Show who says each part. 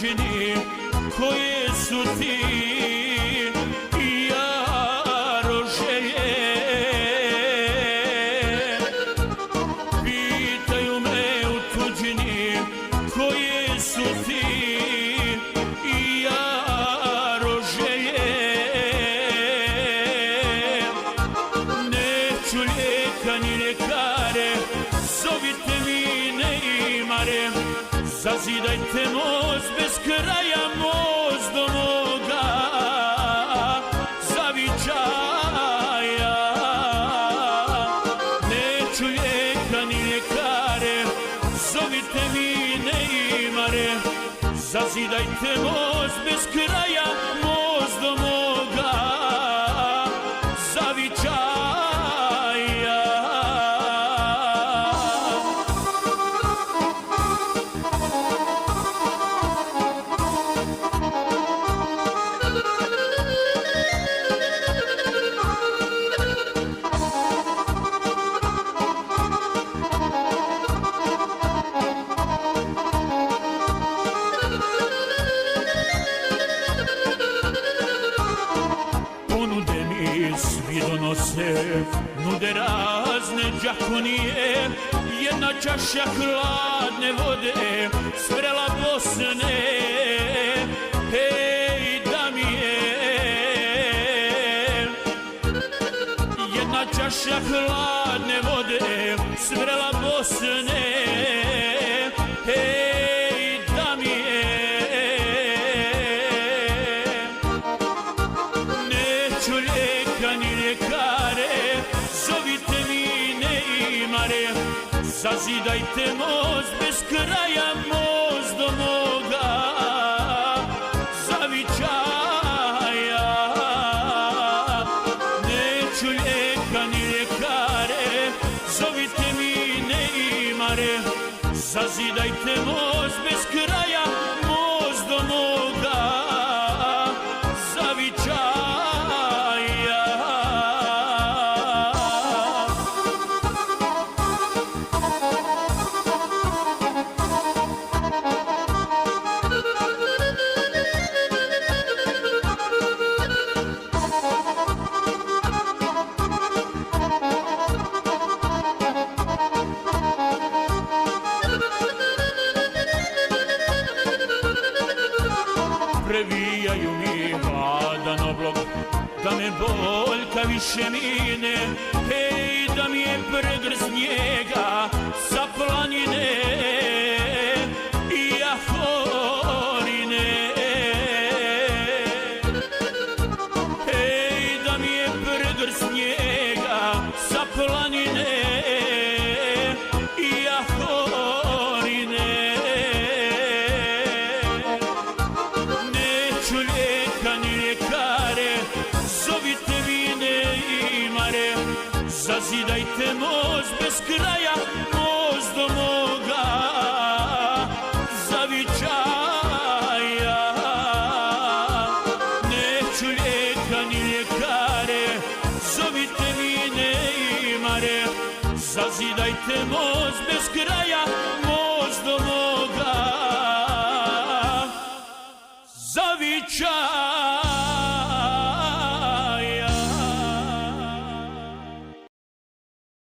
Speaker 1: tuđini koje su ti jaroželje. Pitaju me u tuđini koje su ti jaroželje. Neću lijeka ni ljekare, zovite mi neimare. Zazidajte most bez kraja, most do moga zavičaja. Neću lijeka ni ljekare, zovite mi neimare. Zazidajte most bez kraja, most do moga zavičaja. Svi donose, nude razne džakonije, jedna čaša hladne vode s vrela Bosne. Hej, da mi je jedna čaša hladne vode s vrela Bosne. Hej, da mi je. Neću lijeka ni ljekare, zovite mi neimare. Zazidajte most bez kraja, most do moga zavičaja. Neću lijeka ni ljekare, zovite mi neimare. Zazidajte most bez kraja, most do moga zavičaja. Previjaju mi hladan oblog, da me boljka više mine. Hej, da mi je pregrz njega sa planine i Jahorine. Hej, da mi je pregrz njega sa planine i Jahorine. Neću lijeka ni ljekare, zovite mi neimare. Zazidajte most bez kraja, most do moga zavičaja. Neću lijeka ni ljekare, zovite mi neimare. Zazidajte most bez kraja, most do moga zavičaja.